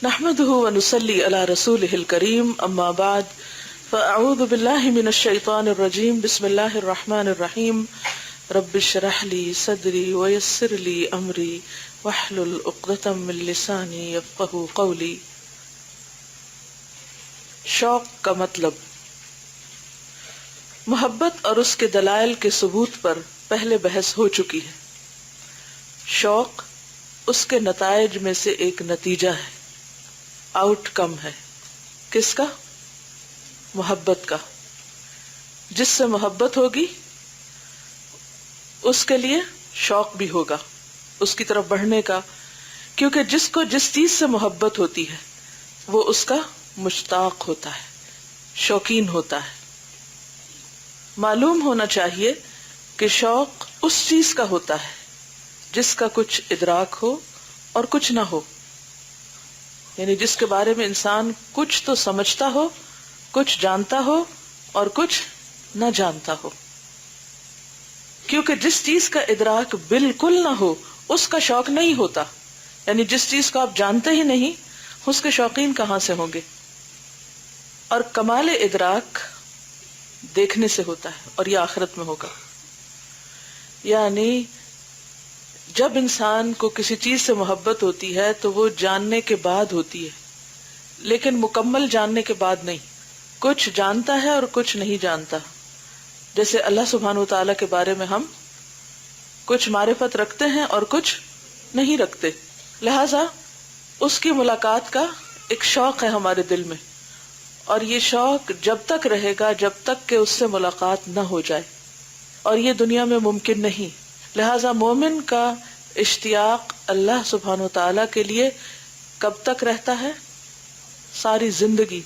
نحمده ونصلي على رسوله الكريم اما بعد فاعوذ بالله من الشيطان الرجيم بسم الله الرحمن الرحيم رب اشرح لي صدري ويسر لي امري واحلل عقدة من لساني يفقهوا قولي. شوق کا مطلب. محبت اور اس کے دلائل کے ثبوت پر پہلے بحث ہو چکی ہے. شوق اس کے نتائج میں سے ایک نتیجہ ہے، آؤٹ کم ہے. کس کا؟ محبت کا. جس سے محبت ہوگی اس کے لیے شوق بھی ہوگا اس کی طرف بڑھنے کا، کیونکہ جس کو جس چیز سے محبت ہوتی ہے وہ اس کا مشتاق ہوتا ہے، شوقین ہوتا ہے. معلوم ہونا چاہیے کہ شوق اس چیز کا ہوتا ہے جس کا کچھ ادراک ہو اور کچھ نہ ہو، یعنی جس کے بارے میں انسان کچھ تو سمجھتا ہو، کچھ جانتا ہو اور کچھ نہ جانتا ہو. کیونکہ جس چیز کا ادراک بالکل نہ ہو اس کا شوق نہیں ہوتا. یعنی جس چیز کو آپ جانتے ہی نہیں اس کے شوقین کہاں سے ہوں گے. اور کمال ادراک دیکھنے سے ہوتا ہے اور یہ آخرت میں ہوگا. یعنی جب انسان کو کسی چیز سے محبت ہوتی ہے تو وہ جاننے کے بعد ہوتی ہے، لیکن مکمل جاننے کے بعد نہیں. کچھ جانتا ہے اور کچھ نہیں جانتا. جیسے اللہ سبحانہ وتعالی کے بارے میں ہم کچھ معرفت رکھتے ہیں اور کچھ نہیں رکھتے، لہذا اس کی ملاقات کا ایک شوق ہے ہمارے دل میں، اور یہ شوق جب تک رہے گا جب تک کہ اس سے ملاقات نہ ہو جائے، اور یہ دنیا میں ممکن نہیں. لہذا مومن کا اشتیاق اللہ سبحانہ وتعالی کے لیے کب تک رہتا ہے؟ ساری زندگی.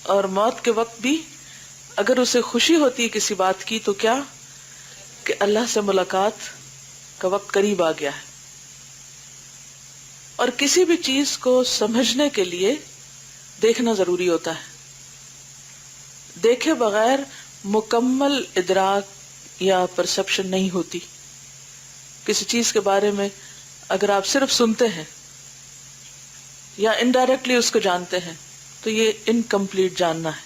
اور موت کے وقت بھی اگر اسے خوشی ہوتی ہے کسی بات کی تو کیا کہ اللہ سے ملاقات کا وقت قریب آ گیا ہے. اور کسی بھی چیز کو سمجھنے کے لیے دیکھنا ضروری ہوتا ہے. دیکھے بغیر مکمل ادراک یا پرسپشن نہیں ہوتی. کسی چیز کے بارے میں اگر آپ صرف سنتے ہیں یا انڈائریکٹلی اس کو جانتے ہیں تو یہ انکمپلیٹ جاننا ہے.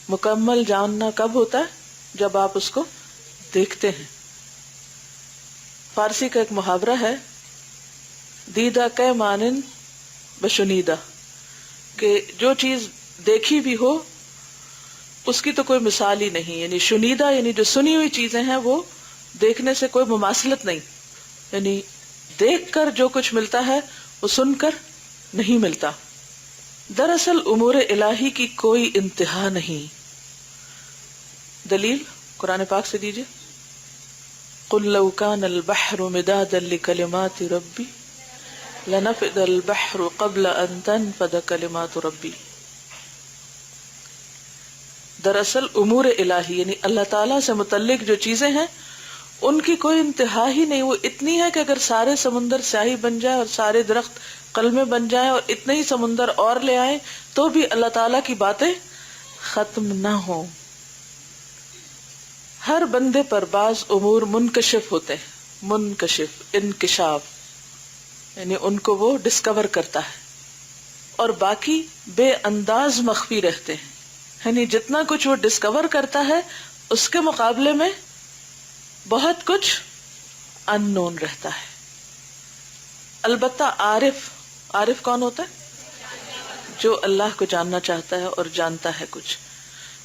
مکمل جاننا کب ہوتا ہے؟ جب آپ اس کو دیکھتے ہیں. فارسی کا ایک محاورہ ہے، دیدہ کے مانند بشنیدہ، کہ جو چیز دیکھی بھی ہو اس کی تو کوئی مثال ہی نہیں. یعنی شنیدہ یعنی جو سنی ہوئی چیزیں ہیں وہ دیکھنے سے کوئی مماثلت نہیں. یعنی دیکھ کر جو کچھ ملتا ہے وہ سن کر نہیں ملتا. دراصل امور الہی کی کوئی انتہا نہیں. دلیل قرآن پاک سے دیجیے. قل لو كان البحر مدادا لكلمات ربی لنفد البحر قبل ان تنفد كلمات ربی. دراصل امور الہی یعنی اللہ تعالیٰ سے متعلق جو چیزیں ہیں ان کی کوئی انتہا ہی نہیں. وہ اتنی ہے کہ اگر سارے سمندر سیاہی بن جائے اور سارے درخت قلمیں بن جائیں اور اتنے ہی سمندر اور لے آئیں تو بھی اللہ تعالیٰ کی باتیں ختم نہ ہوں. ہر بندے پر بعض امور منکشف ہوتے ہیں. منکشف، انکشاف یعنی ان کو وہ ڈسکور کرتا ہے، اور باقی بے انداز مخفی رہتے ہیں. یعنی جتنا کچھ وہ ڈسکور کرتا ہے اس کے مقابلے میں بہت کچھ ان نون رہتا ہے. البتہ عارف کون ہوتا ہے؟ جو اللہ کو جاننا چاہتا ہے اور جانتا ہے کچھ،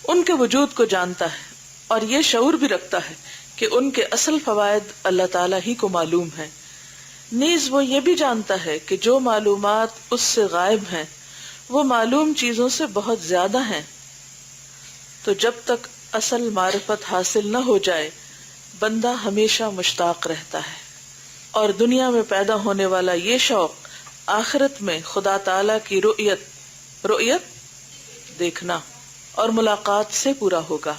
ان کے وجود کو جانتا ہے اور یہ شعور بھی رکھتا ہے کہ ان کے اصل فوائد اللہ تعالیٰ ہی کو معلوم ہے. نیز وہ یہ بھی جانتا ہے کہ جو معلومات اس سے غائب ہیں وہ معلوم چیزوں سے بہت زیادہ ہیں. تو جب تک اصل معرفت حاصل نہ ہو جائے بندہ ہمیشہ مشتاق رہتا ہے. اور دنیا میں پیدا ہونے والا یہ شوق آخرت میں خدا تعالی کی رؤیت دیکھنا اور ملاقات سے پورا ہوگا.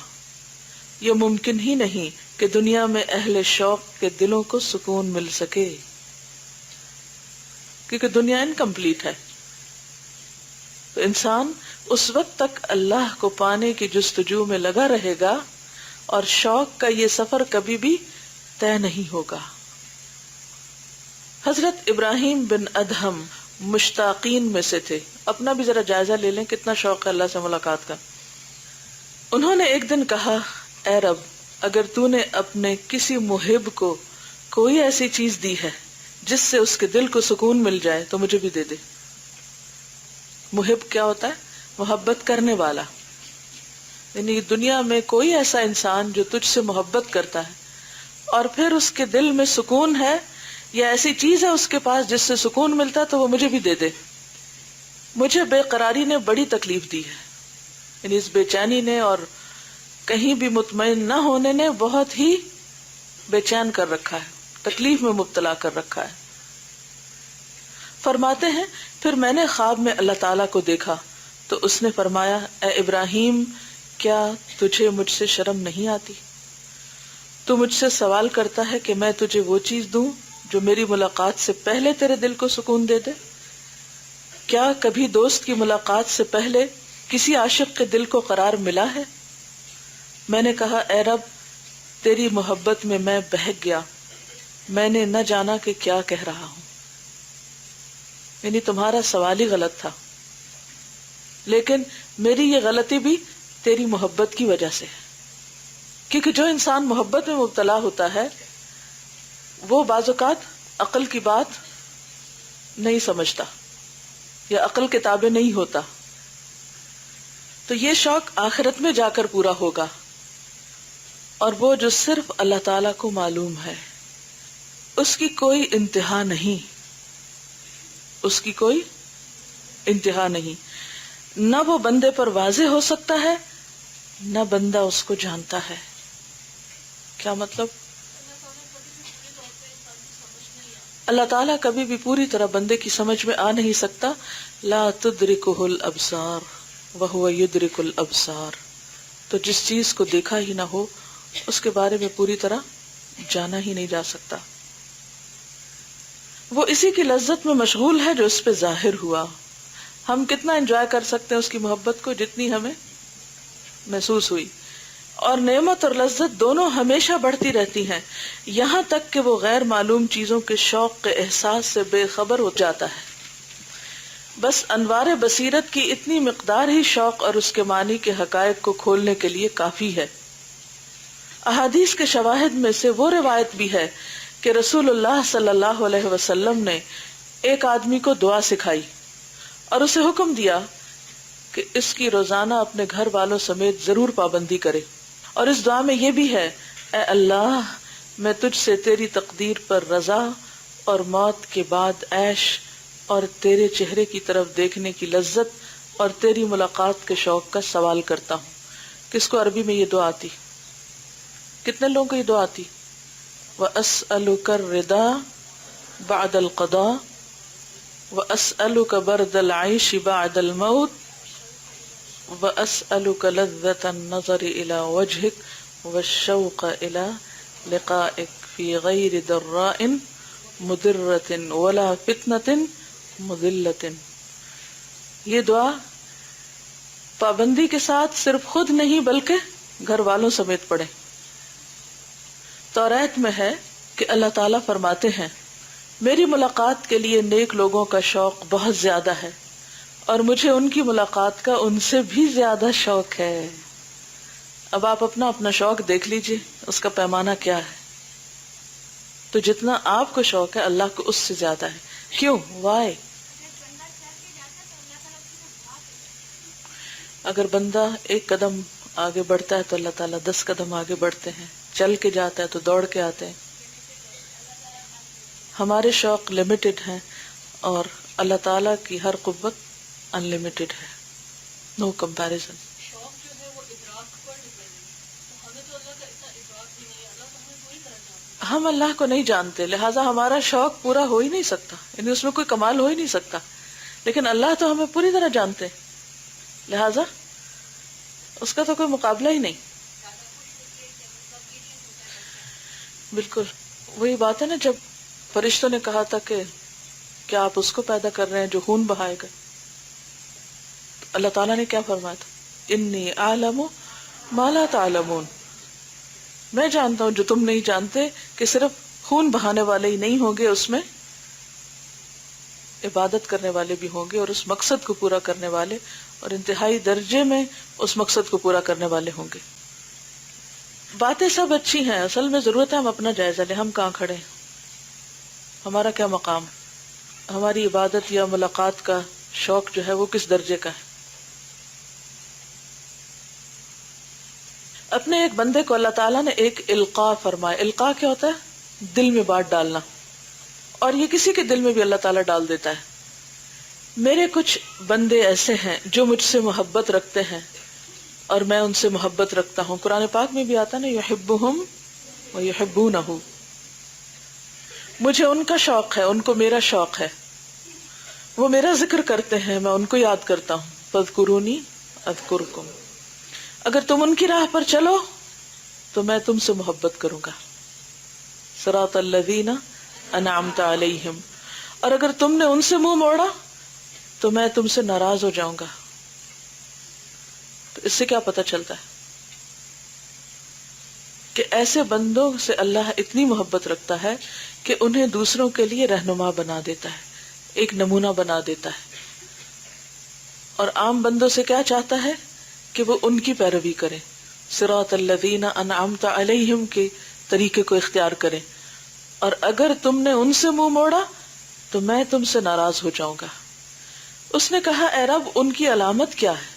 یہ ممکن ہی نہیں کہ دنیا میں اہل شوق کے دلوں کو سکون مل سکے، کیونکہ دنیا انکمپلیٹ ہے. تو انسان اس وقت تک اللہ کو پانے کی جستجو میں لگا رہے گا اور شوق کا یہ سفر کبھی بھی طے نہیں ہوگا. حضرت ابراہیم بن ادہم مشتاقین میں سے تھے. اپنا بھی ذرا جائزہ لے لیں کتنا شوق ہے اللہ سے ملاقات کا. انہوں نے ایک دن کہا اے رب اگر تو نے اپنے کسی محب کو کوئی ایسی چیز دی ہے جس سے اس کے دل کو سکون مل جائے تو مجھے بھی دے دے. محب کیا ہوتا ہے؟ محبت کرنے والا. یعنی دنیا میں کوئی ایسا انسان جو تجھ سے محبت کرتا ہے اور پھر اس کے دل میں سکون ہے یا ایسی چیز ہے اس کے پاس جس سے سکون ملتا ہے تو وہ مجھے بھی دے دے. مجھے بے قراری نے بڑی تکلیف دی ہے. یعنی اس بے چینی نے اور کہیں بھی مطمئن نہ ہونے نے بہت ہی بے چین کر رکھا ہے, تکلیف میں مبتلا کر رکھا ہے. فرماتے ہیں پھر میں نے خواب میں اللہ تعالیٰ کو دیکھا تو اس نے فرمایا اے ابراہیم کیا تجھے مجھ سے شرم نہیں آتی؟ تو مجھ سے سوال کرتا ہے کہ میں تجھے وہ چیز دوں جو میری ملاقات سے پہلے تیرے دل کو سکون دے دے. کیا کبھی دوست کی ملاقات سے پہلے کسی عاشق کے دل کو قرار ملا ہے؟ میں نے کہا اے رب تیری محبت میں میں بہک گیا, میں نے نہ جانا کہ کیا کہہ رہا ہوں. یعنی تمہارا سوال ہی غلط تھا, لیکن میری یہ غلطی بھی تیری محبت کی وجہ سے ہے. کیونکہ جو انسان محبت میں مبتلا ہوتا ہے وہ بعض اوقات عقل کی بات نہیں سمجھتا یا عقل کے تابع نہیں ہوتا. تو یہ شوق آخرت میں جا کر پورا ہوگا, اور وہ جو صرف اللہ تعالیٰ کو معلوم ہے, اس کی کوئی انتہا نہیں, اس کی کوئی انتہا نہیں. نہ وہ بندے پر واضح ہو سکتا ہے نہ بندہ اس کو جانتا ہے. کیا مطلب؟ اللہ تعالیٰ کبھی بھی پوری طرح بندے کی سمجھ میں آ نہیں سکتا. لا تدرکہ الابصار وہو یدرک الابصار. تو جس چیز کو دیکھا ہی نہ ہو اس کے بارے میں پوری طرح جانا ہی نہیں جا سکتا. وہ اسی کی لذت میں مشغول ہے جو اس پہ ظاہر ہوا. ہم کتنا انجوائے کر سکتے ہیں اس کی محبت کو جتنی ہمیں محسوس ہوئی, اور نعمت اور لذت دونوں ہمیشہ بڑھتی رہتی ہیں یہاں تک کہ وہ غیر معلوم چیزوں کے شوق کے احساس سے بے خبر ہو جاتا ہے. بس انوار بصیرت کی اتنی مقدار ہی شوق اور اس کے معنی کے حقائق کو کھولنے کے لیے کافی ہے. احادیث کے شواہد میں سے وہ روایت بھی ہے کہ رسول اللہ صلی اللہ علیہ وسلم نے ایک آدمی کو دعا سکھائی اور اسے حکم دیا کہ اس کی روزانہ اپنے گھر والوں سمیت ضرور پابندی کرے. اور اس دعا میں یہ بھی ہے اے اللہ میں تجھ سے تیری تقدیر پر رضا اور موت کے بعد عیش اور تیرے چہرے کی طرف دیکھنے کی لذت اور تیری ملاقات کے شوق کا سوال کرتا ہوں. کس کو عربی میں یہ دعا آتی؟ کتنے لوگوں کو یہ دعا آتی؟ وَأَسْأَلُكَ الرِّضَا بَعْدَ الْقَضَاءِ وَأَسْأَلُكَ بَرْدَ الْعَيْشِ بَعْدَ الْمَوْتِ وَأَسْأَلُكَ لَذَّةَ النَّظَرِ إِلَى وَجْهِكَ وَالشَّوْقَ إِلَى لِقَائِكَ فِي غَيْرِ ضَرَّاءٍ مُضِرَّةٍ وَلَا فِتْنَةٍ مُضِلَّةٍ. یہ دعا پابندی کے ساتھ صرف خود نہیں بلکہ گھر والوں سمیت پڑھیں. توریت میں ہے کہ اللہ تعالیٰ فرماتے ہیں میری ملاقات کے لیے نیک لوگوں کا شوق بہت زیادہ ہے اور مجھے ان کی ملاقات کا ان سے بھی زیادہ شوق ہے. اب آپ اپنا اپنا شوق دیکھ لیجئے, اس کا پیمانہ کیا ہے. تو جتنا آپ کو شوق ہے اللہ کو اس سے زیادہ ہے. کیوں؟ وائے؟ اگر بندہ ایک قدم آگے بڑھتا ہے تو اللہ تعالیٰ 10 قدم آگے بڑھتے ہیں, چل کے جاتا ہے تو دوڑ کے آتے ہیں. ہمارے شوق لمیٹڈ ہیں اور اللہ تعالیٰ کی ہر قوت ان لمیٹڈ ہے, نو کمپیریزن. شوق جو ہے وہ ادراک پر ڈپینڈ ہے, ہمیں تو اللہ کا اتنا ادراک بھی نہیں ہے, اللہ تو ہمیں پوری طرح جانتا ہے. ہم اللہ کو نہیں جانتے لہٰذا ہمارا شوق پورا ہو ہی نہیں سکتا, یعنی اس میں کوئی کمال ہو ہی نہیں سکتا. لیکن اللہ تو ہمیں پوری طرح جانتے ہیں لہٰذا اس کا تو کوئی مقابلہ ہی نہیں. بالکل وہی بات ہے نا, جب فرشتوں نے کہا تھا کہ کیا آپ اس کو پیدا کر رہے ہیں جو خون بہائے گا, تو اللہ تعالیٰ نے کیا فرمایا تھا, انی اعلم ما لا تعلمون, میں جانتا ہوں جو تم نہیں جانتے, کہ صرف خون بہانے والے ہی نہیں ہوں گے اس میں عبادت کرنے والے بھی ہوں گے اور اس مقصد کو پورا کرنے والے، اور انتہائی درجے میں اس مقصد کو پورا کرنے والے ہوں گے۔ باتیں سب اچھی ہیں، اصل میں ضرورت ہے ہم اپنا جائزہ لیں، ہم کہاں کھڑے ہیں، ہمارا کیا مقام، ہماری عبادت یا ملاقات کا شوق جو ہے وہ کس درجے کا ہے۔ اپنے ایک بندے کو اللہ تعالیٰ نے ایک القاء فرمایا۔ القاء کیا ہوتا ہے؟ دل میں بات ڈالنا، اور یہ کسی کے دل میں بھی اللہ تعالیٰ ڈال دیتا ہے۔ میرے کچھ بندے ایسے ہیں جو مجھ سے محبت رکھتے ہیں اور میں ان سے محبت رکھتا ہوں۔ قرآن پاک میں بھی آتا نا یحبہم ویحبونہ، مجھے ان کا شوق ہے، ان کو میرا شوق ہے، وہ میرا ذکر کرتے ہیں، میں ان کو یاد کرتا ہوں۔ فاذکرونی اذکرکم، اگر تم ان کی راہ پر چلو تو میں تم سے محبت کروں گا۔ صراط الذین انعمت علیہم، اور اگر تم نے ان سے منہ موڑا تو میں تم سے ناراض ہو جاؤں گا۔ تو اس سے کیا پتہ چلتا ہے کہ ایسے بندوں سے اللہ اتنی محبت رکھتا ہے کہ انہیں دوسروں کے لیے رہنما بنا دیتا ہے، ایک نمونہ بنا دیتا ہے، اور عام بندوں سے کیا چاہتا ہے کہ وہ ان کی پیروی کریں، صراط الذین انعمت علیہم کے طریقے کو اختیار کریں، اور اگر تم نے ان سے منہ موڑا تو میں تم سے ناراض ہو جاؤں گا۔ اس نے کہا اے رب ان کی علامت کیا ہے،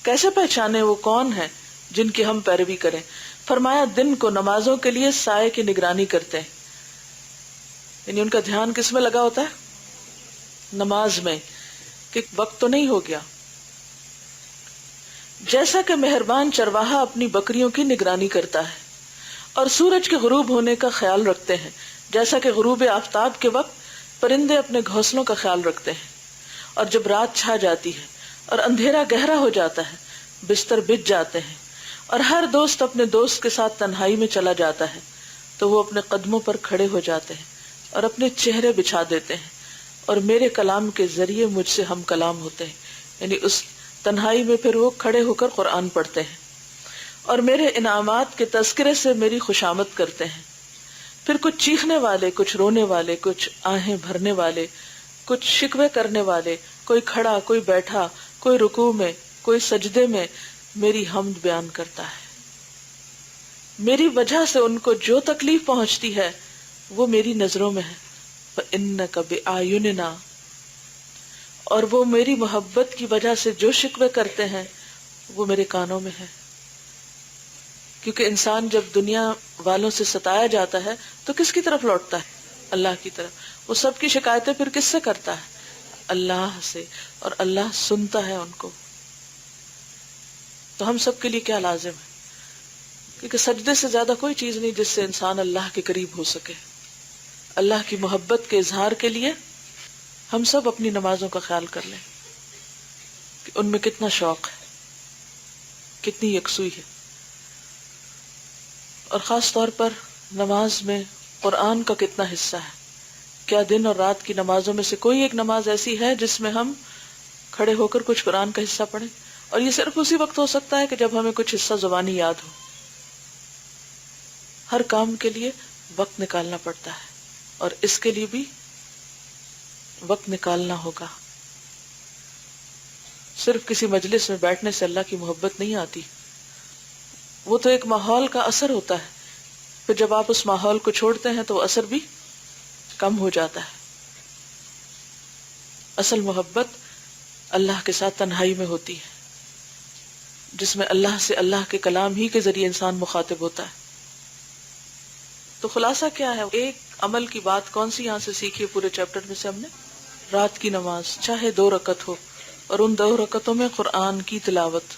کیسے پہچانے وہ کون ہیں جن کی ہم پیروی کریں؟ فرمایا دن کو نمازوں کے لیے سائے کی نگرانی کرتے ہیں، یعنی ان کا دھیان کس میں لگا ہوتا ہے؟ نماز میں، کہ وقت تو نہیں ہو گیا۔ جیسا کہ مہربان چرواہا اپنی بکریوں کی نگرانی کرتا ہے اور سورج کے غروب ہونے کا خیال رکھتے ہیں، جیسا کہ غروب آفتاب کے وقت پرندے اپنے گھونسلوں کا خیال رکھتے ہیں، اور جب رات چھا جاتی ہے اور اندھیرا گہرا ہو جاتا ہے، بستر بچھ جاتے ہیں اور ہر دوست اپنے دوست کے ساتھ تنہائی میں چلا جاتا ہے، تو وہ اپنے قدموں پر کھڑے ہو جاتے ہیں اور اپنے چہرے بچھا دیتے ہیں، اور میرے کلام کے ذریعے مجھ سے ہم کلام ہوتے ہیں، یعنی اس تنہائی میں پھر وہ کھڑے ہو کر قرآن پڑھتے ہیں، اور میرے انعامات کے تذکرے سے میری خوشامد کرتے ہیں۔ پھر کچھ چیخنے والے، کچھ رونے والے، کچھ آہیں بھرنے والے، کچھ شکوے کرنے والے، کوئی کھڑا، کوئی بیٹھا، کوئی رکوع میں، کوئی سجدے میں میری حمد بیان کرتا ہے۔ میری وجہ سے ان کو جو تکلیف پہنچتی ہے وہ میری نظروں میں ہے، فَإِنَّكَ بِأَعْيُنِنَا، اور وہ میری محبت کی وجہ سے جو شکوے کرتے ہیں وہ میرے کانوں میں ہے۔ کیونکہ انسان جب دنیا والوں سے ستایا جاتا ہے تو کس کی طرف لوٹتا ہے؟ اللہ کی طرف۔ وہ سب کی شکایتیں پھر کس سے کرتا ہے؟ اللہ سے، اور اللہ سنتا ہے ان کو۔ تو ہم سب کے لیے کیا لازم ہے؟ کیونکہ سجدے سے زیادہ کوئی چیز نہیں جس سے انسان اللہ کے قریب ہو سکے۔ اللہ کی محبت کے اظہار کے لیے ہم سب اپنی نمازوں کا خیال کر لیں کہ ان میں کتنا شوق ہے، کتنی یکسوئی ہے، اور خاص طور پر نماز میں قرآن کا کتنا حصہ ہے۔ کیا دن اور رات کی نمازوں میں سے کوئی ایک نماز ایسی ہے جس میں ہم کھڑے ہو کر کچھ قرآن کا حصہ پڑھیں؟ اور یہ صرف اسی وقت ہو سکتا ہے کہ جب ہمیں کچھ حصہ زبانی یاد ہو۔ ہر کام کے لیے وقت نکالنا پڑتا ہے، اور اس کے لیے بھی وقت نکالنا ہوگا۔ صرف کسی مجلس میں بیٹھنے سے اللہ کی محبت نہیں آتی، وہ تو ایک ماحول کا اثر ہوتا ہے، پھر جب آپ اس ماحول کو چھوڑتے ہیں تو وہ اثر بھی کم ہو جاتا ہے۔ اصل محبت اللہ کے ساتھ تنہائی میں ہوتی ہے، جس میں اللہ سے، اللہ کے کلام ہی کے ذریعے انسان مخاطب ہوتا ہے۔ تو خلاصہ کیا ہے؟ ایک عمل کی بات کون سی یہاں سے سیکھی ہے پورے چیپٹر میں سے ہم نے؟ رات کی نماز، چاہے 2 رکعت ہو، اور ان 2 رکعتوں میں قرآن کی تلاوت۔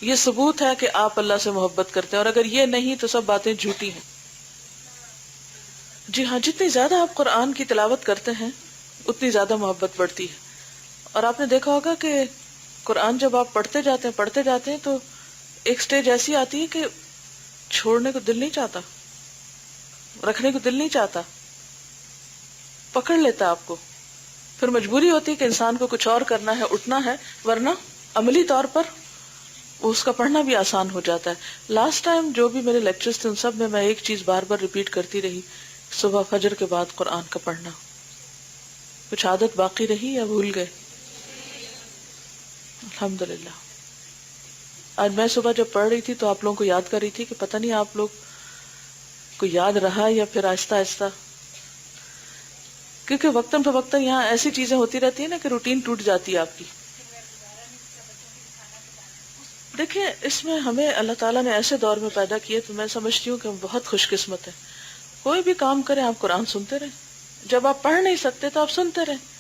یہ ثبوت ہے کہ آپ اللہ سے محبت کرتے ہیں، اور اگر یہ نہیں تو سب باتیں جھوٹی ہیں۔ جی ہاں، جتنی زیادہ آپ قرآن کی تلاوت کرتے ہیں اتنی زیادہ محبت بڑھتی ہے۔ اور آپ نے دیکھا ہوگا کہ قرآن جب آپ پڑھتے جاتے ہیں تو ایک سٹیج ایسی آتی ہے کہ چھوڑنے کو دل نہیں چاہتا، رکھنے کو دل نہیں چاہتا، پکڑ لیتا آپ کو۔ پھر مجبوری ہوتی ہے کہ انسان کو کچھ اور کرنا ہے، اٹھنا ہے، ورنہ عملی طور پر اس کا پڑھنا بھی آسان ہو جاتا ہے۔ لاسٹ ٹائم جو بھی میرے لیکچرز تھے ان سب میں ایک چیز بار بار ریپیٹ کرتی رہی، صبح فجر کے بعد قرآن کا پڑھنا۔ کچھ عادت باقی رہی یا بھول گئے؟ الحمدللہ. آج میں صبح جب پڑھ رہی تھی تو آپ لوگوں کو یاد کر رہی تھی کہ پتہ نہیں آپ لوگ کو یاد رہا یا پھر آہستہ آہستہ، کیونکہ وقتاً فوقتاً یہاں ایسی چیزیں ہوتی رہتی ہیں نا کہ روٹین ٹوٹ جاتی ہے آپ کی. دیکھیں اس میں ہمیں اللہ تعالیٰ نے ایسے دور میں پیدا کیے تو میں سمجھتی ہوں کہ ہم بہت خوش قسمت ہیں. کوئی بھی کام کریں آپ قرآن سنتے رہیں. جب آپ پڑھ نہیں سکتے تو آپ سنتے رہیں.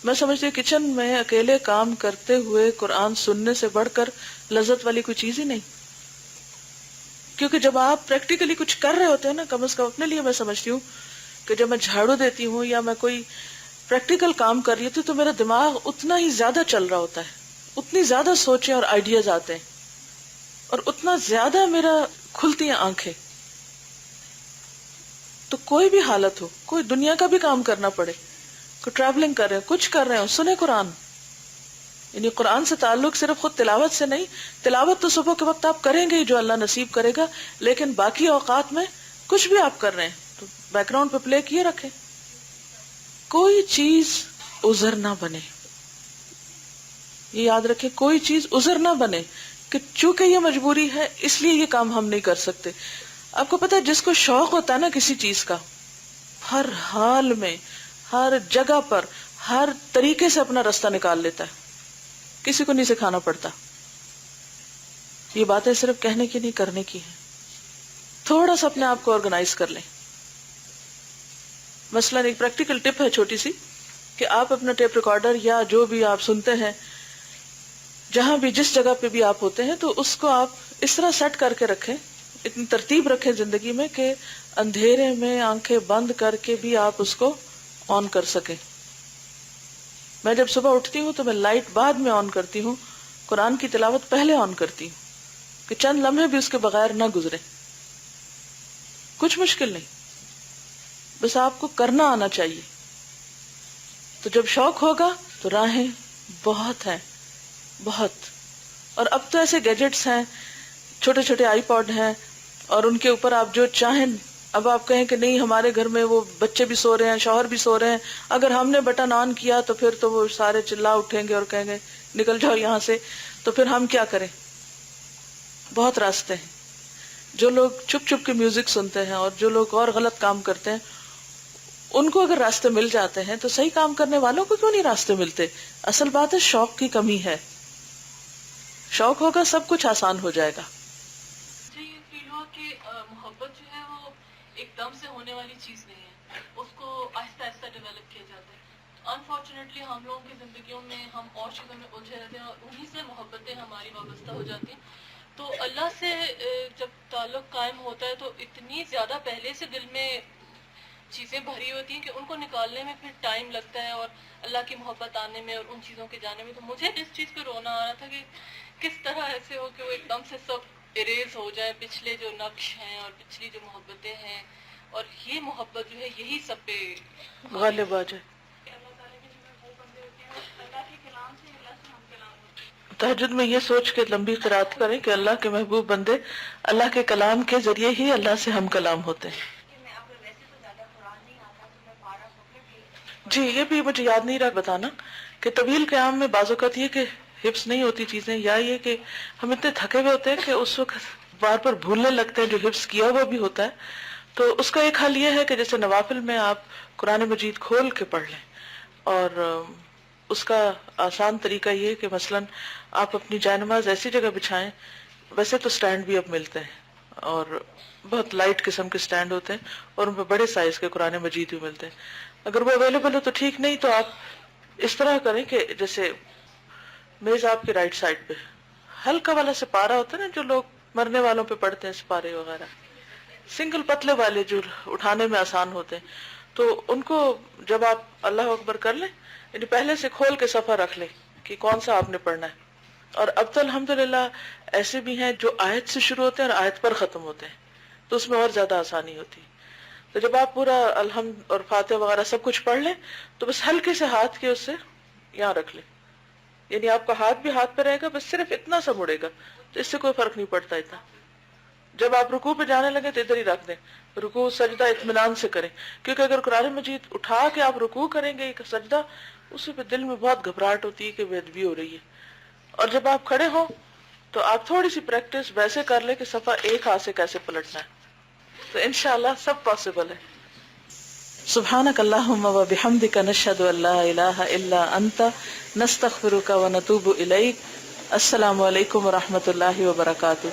میں سمجھتی ہوں کچن میں اکیلے کام کرتے ہوئے قرآن سننے سے بڑھ کر لذت والی کوئی چیز ہی نہیں. کیونکہ جب آپ پریکٹیکلی کچھ کر رہے ہوتے ہیں نا، کم از کم اپنے لیے میں سمجھتی ہوں کہ جب میں جھاڑو دیتی ہوں یا میں کوئی پریکٹیکل کام کر رہی ہوتی ہوں تو میرا دماغ اتنا ہی زیادہ چل رہا ہوتا ہے، اتنی زیادہ سوچیں اور آئیڈیاز آتے ہیں، اور اتنا زیادہ میرا کھلتی ہیں آنکھیں. تو کوئی بھی حالت ہو، کوئی دنیا کا بھی کام کرنا پڑے، کوئی ٹریولنگ کر رہے ہیں، کچھ کر رہے ہو، سنیں قرآن. یعنی قرآن سے تعلق صرف خود تلاوت سے نہیں، تلاوت تو صبح کے وقت آپ کریں گے جو اللہ نصیب کرے گا، لیکن باقی اوقات میں کچھ بھی آپ کر رہے ہیں تو بیک گراؤنڈ پہ پلے کیے رکھیں. کوئی چیز عذر نہ بنے، یہ یاد رکھیں، کوئی چیز عذر نہ بنے کہ چونکہ یہ مجبوری ہے اس لیے یہ کام ہم نہیں کر سکتے. آپ کو پتا ہے جس کو شوق ہوتا ہے نا کسی چیز کا، ہر حال میں، ہر جگہ پر، ہر طریقے سے اپنا راستہ نکال لیتا ہے. کسی کو نہیں سکھانا پڑتا. یہ باتیں صرف کہنے کی نہیں، کرنے کی ہیں. تھوڑا سا اپنے آپ کو آرگنائز کر لیں. مثلا ایک پریکٹیکل ٹپ ہے چھوٹی سی، کہ آپ اپنا ٹیپ ریکارڈر یا جو بھی آپ سنتے ہیں، جہاں بھی جس جگہ پہ بھی آپ ہوتے ہیں تو اس کو آپ اس طرح سیٹ کر کے رکھیں، اتنی ترتیب رکھیں زندگی میں کہ اندھیرے میں آنکھیں بند کر کے بھی آپ اس کو آن کر سکیں. میں جب صبح اٹھتی ہوں تو میں لائٹ بعد میں آن کرتی ہوں، قرآن کی تلاوت پہلے آن کرتی ہوں کہ چند لمحے بھی اس کے بغیر نہ گزرے. کچھ مشکل نہیں، بس آپ کو کرنا آنا چاہیے. تو جب شوق ہوگا تو راہیں بہت ہیں، بہت. اور اب تو ایسے گیجٹس ہیں، چھوٹے چھوٹے آئی پوڈ ہیں، اور ان کے اوپر آپ جو چاہیں. اب آپ کہیں کہ نہیں ہمارے گھر میں وہ بچے بھی سو رہے ہیں، شوہر بھی سو رہے ہیں، اگر ہم نے بٹن آن کیا تو پھر تو وہ سارے چلا اٹھیں گے اور کہیں گے نکل جاؤ یہاں سے. تو پھر ہم کیا کریں؟ بہت راستے ہیں. جو لوگ چھپ چھپ کے میوزک سنتے ہیں اور جو لوگ اور غلط کام کرتے ہیں، ان کو اگر راستے مل جاتے ہیں تو صحیح کام کرنے والوں کو کیوں نہیں راستے ملتے؟ اصل بات ہے شوق کی کمی ہے. شوق ہوگا سب کچھ آسان ہو جائے گا. مجھے یہ فیل ہوا کہ محبت جو ہے وہ ایک دم سے ہونے والی چیز نہیں ہے، اس کو آہستہ آہستہ ڈیولپ کیا جاتا ہے. انفارچونیٹلی ہم لوگوں کی زندگیوں میں ہم اور چیزوں میں الجھے رہتے ہیں اور انہی سے محبتیں ہماری وابستہ ہو جاتی ہیں. تو اللہ سے جب تعلق قائم ہوتا ہے تو اتنی زیادہ پہلے سے دل میں چیزیں بھری ہوتی ہیں کہ ان کو نکالنے میں پھر ٹائم لگتا ہے، اور اللہ کی محبت آنے میں اور ان چیزوں کے جانے میں. تو مجھے اس چیز پہ رونا آ رہا تھا کہ کس طرح ایسے ہو کہ وہ ایک دم سے سب اریز ہو جائے، پچھلے جو نقش ہیں اور پچھلی جو محبتیں ہیں، اور یہ محبت جو ہے یہی سب پہ غالب آ جائے. اللہ تعالیٰ کے جو ہے وہ بندے ہوتے ہیں اللہ کے کلام سے، اللہ سے ہم کلام ہوتے ہیں. تہجد میں یہ سوچ کے لمبی قرات کریں کہ اللہ کے محبوب بندے اللہ کے کلام کے ذریعے ہی اللہ سے ہم کلام ہوتے ہیں. جی یہ بھی مجھے یاد نہیں رہا بتانا کہ طویل قیام میں بعض اوقات یہ کہ حفظ نہیں ہوتی چیزیں، یا یہ کہ ہم اتنے تھکے ہوئے ہوتے ہیں کہ اس وقت بار بار بھولنے لگتے ہیں جو حفظ کیا ہوا بھی ہوتا ہے. تو اس کا ایک حل یہ ہے کہ جیسے نوافل میں آپ قرآن مجید کھول کے پڑھ لیں، اور اس کا آسان طریقہ یہ کہ مثلا آپ اپنی جائے ایسی جگہ بچھائیں. ویسے تو سٹینڈ بھی اب ملتے ہیں اور بہت لائٹ قسم کے سٹینڈ ہوتے ہیں، اور ان پہ بڑے سائز کے قرآن مجید بھی ملتے ہیں. اگر وہ اویلیبل ہو تو ٹھیک، نہیں تو آپ اس طرح کریں کہ جیسے میز آپ کے رائٹ سائڈ پہ ہلکا والا سپارہ ہوتا ہے نا جو لوگ مرنے والوں پہ پڑھتے ہیں، سپارے وغیرہ سنگل پتلے والے جو اٹھانے میں آسان ہوتے ہیں، تو ان کو جب آپ اللہ اکبر کر لیں یعنی پہلے سے کھول کے صفحہ رکھ لیں کہ کون سا آپ نے پڑھنا ہے. اور اب تو الحمدللہ ایسے بھی ہیں جو آیت سے شروع ہوتے ہیں اور آیت پر ختم ہوتے ہیں، تو اس میں اور زیادہ آسانی ہوتی ہے. تو جب آپ پورا الحمد اور فاتحہ وغیرہ سب کچھ پڑھ لیں تو بس ہلکے سے ہاتھ کے اس سے یہاں رکھ لیں، یعنی آپ کا ہاتھ بھی ہاتھ پہ رہے گا، بس صرف اتنا سا مڑے گا، تو اس سے کوئی فرق نہیں پڑتا اتنا. جب آپ رکوع پہ جانے لگے تو ادھر ہی رکھ دیں، رکوع سجدہ اطمینان سے کریں، کیونکہ اگر قرآن مجید اٹھا کے آپ رکوع کریں گے ایک سجدہ، اسی پہ دل میں بہت گھبراہٹ ہوتی ہے کہ بے ادبی ہو رہی ہے. اور جب آپ کھڑے ہوں تو آپ تھوڑی سی پریکٹس ویسے کر لیں کہ صفحہ ایک ہاتھ سے کیسے پلٹنا ہے، تو انشاءاللہ سب پاسبل ہے. سبحانک اللہم و بحمدک نشہد ان لا الہ الا انت نستغفرک و نتوب الیک. السلام علیکم و رحمۃ اللہ وبرکاتہ.